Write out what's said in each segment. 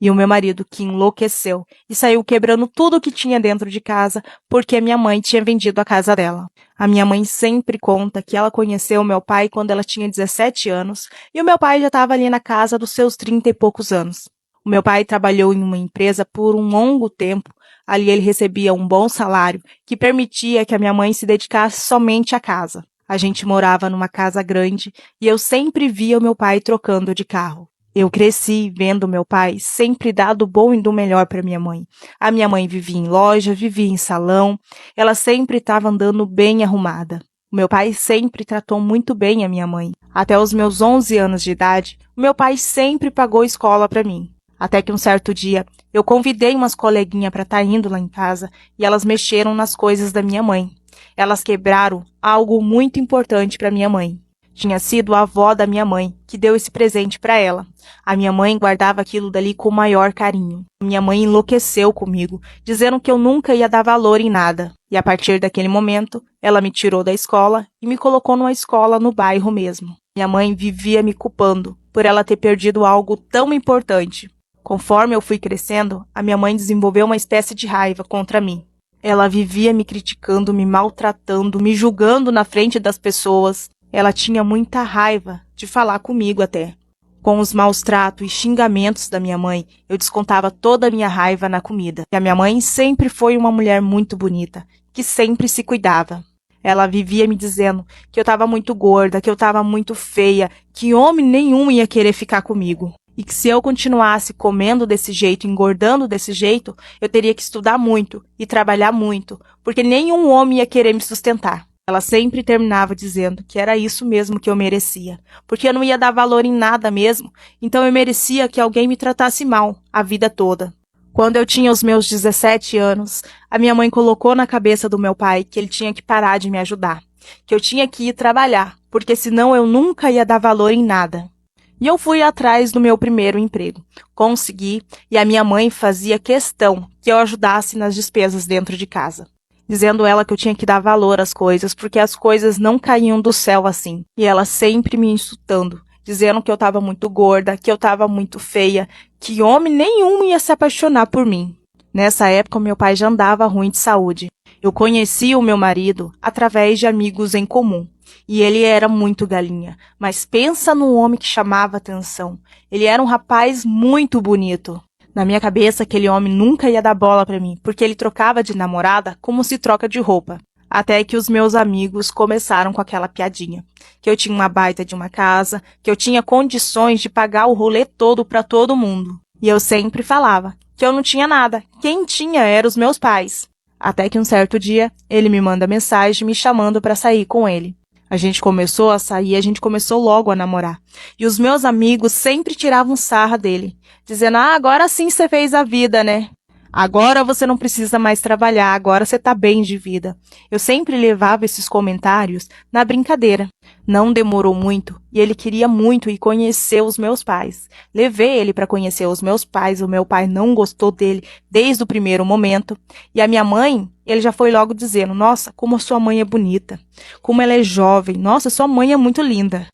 E o meu marido, que enlouqueceu e saiu quebrando tudo o que tinha dentro de casa porque a minha mãe tinha vendido a casa dela. A minha mãe sempre conta que ela conheceu o meu pai quando ela tinha 17 anos e o meu pai já estava ali na casa dos seus 30 e poucos anos. O meu pai trabalhou em uma empresa por um longo tempo. Ali ele recebia um bom salário que permitia que a minha mãe se dedicasse somente à casa. A gente morava numa casa grande e eu sempre via o meu pai trocando de carro. Eu cresci vendo meu pai sempre dar do bom e do melhor para minha mãe. A minha mãe vivia em loja, vivia em salão, ela sempre estava andando bem arrumada. O meu pai sempre tratou muito bem a minha mãe. Até os meus 11 anos de idade, o meu pai sempre pagou escola para mim. Até que um certo dia, eu convidei umas coleguinhas para estar indo lá em casa e elas mexeram nas coisas da minha mãe. Elas quebraram algo muito importante para minha mãe. Tinha sido a avó da minha mãe que deu esse presente para ela. A minha mãe guardava aquilo dali com o maior carinho. Minha mãe enlouqueceu comigo, dizendo que eu nunca ia dar valor em nada. E a partir daquele momento, ela me tirou da escola e me colocou numa escola no bairro mesmo. Minha mãe vivia me culpando por ela ter perdido algo tão importante. Conforme eu fui crescendo, a minha mãe desenvolveu uma espécie de raiva contra mim. Ela vivia me criticando, me maltratando, me julgando na frente das pessoas. Ela tinha muita raiva de falar comigo até. Com os maus tratos e xingamentos da minha mãe, eu descontava toda a minha raiva na comida. E a minha mãe sempre foi uma mulher muito bonita, que sempre se cuidava. Ela vivia me dizendo que eu estava muito gorda, que eu estava muito feia, que homem nenhum ia querer ficar comigo. E que se eu continuasse comendo desse jeito, engordando desse jeito, eu teria que estudar muito e trabalhar muito, porque nenhum homem ia querer me sustentar. Ela sempre terminava dizendo que era isso mesmo que eu merecia, porque eu não ia dar valor em nada mesmo, então eu merecia que alguém me tratasse mal a vida toda. Quando eu tinha os meus 17 anos, a minha mãe colocou na cabeça do meu pai que ele tinha que parar de me ajudar, que eu tinha que ir trabalhar, porque senão eu nunca ia dar valor em nada. E eu fui atrás do meu primeiro emprego. Consegui, e a minha mãe fazia questão que eu ajudasse nas despesas dentro de casa, dizendo ela que eu tinha que dar valor às coisas, porque as coisas não caíam do céu assim. E ela sempre me insultando, dizendo que eu estava muito gorda, que eu estava muito feia, que homem nenhum ia se apaixonar por mim. Nessa época, meu pai já andava ruim de saúde. Eu conheci o meu marido através de amigos em comum. E ele era muito galinha, mas pensa num homem que chamava atenção. Ele era um rapaz muito bonito. Na minha cabeça, aquele homem nunca ia dar bola pra mim, porque ele trocava de namorada como se troca de roupa. Até que os meus amigos começaram com aquela piadinha, que eu tinha uma baita de uma casa, que eu tinha condições de pagar o rolê todo pra todo mundo. E eu sempre falava que eu não tinha nada, quem tinha eram os meus pais. Até que um certo dia, ele me manda mensagem me chamando pra sair com ele. A gente começou a sair, a gente começou logo a namorar. E os meus amigos sempre tiravam sarra dele, dizendo, agora sim você fez a vida, né? Agora você não precisa mais trabalhar, agora você tá bem de vida. Eu sempre levava esses comentários na brincadeira. Não demorou muito e ele queria muito ir conhecer os meus pais. Levei ele para conhecer os meus pais, o meu pai não gostou dele desde o primeiro momento. E a minha mãe, ele já foi logo dizendo, nossa, como a sua mãe é bonita, como ela é jovem, nossa, sua mãe é muito linda.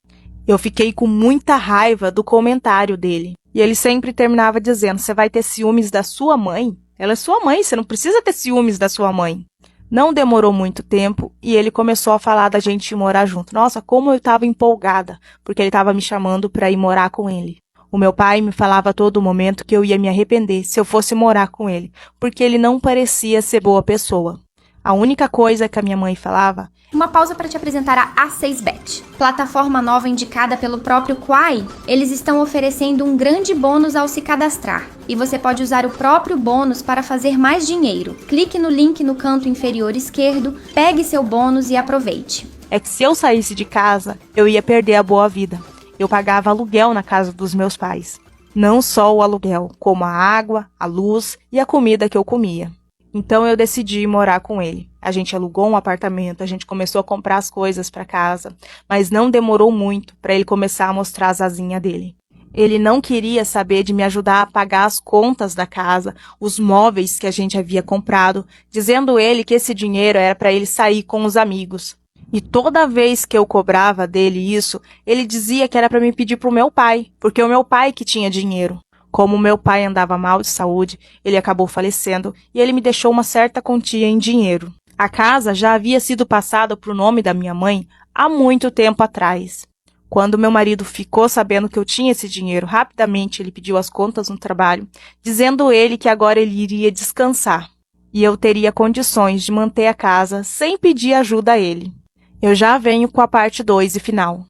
Eu fiquei com muita raiva do comentário dele. E ele sempre terminava dizendo, você vai ter ciúmes da sua mãe? Ela é sua mãe, você não precisa ter ciúmes da sua mãe. Não demorou muito tempo e ele começou a falar da gente ir morar junto. Nossa, como eu estava empolgada, porque ele estava me chamando para ir morar com ele. O meu pai me falava a todo momento que eu ia me arrepender se eu fosse morar com ele, porque ele não parecia ser boa pessoa. A única coisa que a minha mãe falava... Uma pausa para te apresentar a A6Bet. Plataforma nova indicada pelo próprio Quai. Eles estão oferecendo um grande bônus ao se cadastrar. E você pode usar o próprio bônus para fazer mais dinheiro. Clique no link no canto inferior esquerdo, pegue seu bônus e aproveite. É que se eu saísse de casa, eu ia perder a boa vida. Eu pagava aluguel na casa dos meus pais. Não só o aluguel, como a água, a luz e a comida que eu comia. Então eu decidi morar com ele. A gente alugou um apartamento, a gente começou a comprar as coisas para casa, mas não demorou muito para ele começar a mostrar as asinhas dele. Ele não queria saber de me ajudar a pagar as contas da casa, os móveis que a gente havia comprado, dizendo ele que esse dinheiro era para ele sair com os amigos. E toda vez que eu cobrava dele isso, ele dizia que era para me pedir pro meu pai, porque o meu pai que tinha dinheiro. Como meu pai andava mal de saúde, ele acabou falecendo e ele me deixou uma certa quantia em dinheiro. A casa já havia sido passada para o nome da minha mãe há muito tempo atrás. Quando meu marido ficou sabendo que eu tinha esse dinheiro, rapidamente ele pediu as contas no trabalho, dizendo ele que agora ele iria descansar e eu teria condições de manter a casa sem pedir ajuda a ele. Eu já venho com a parte 2 e final.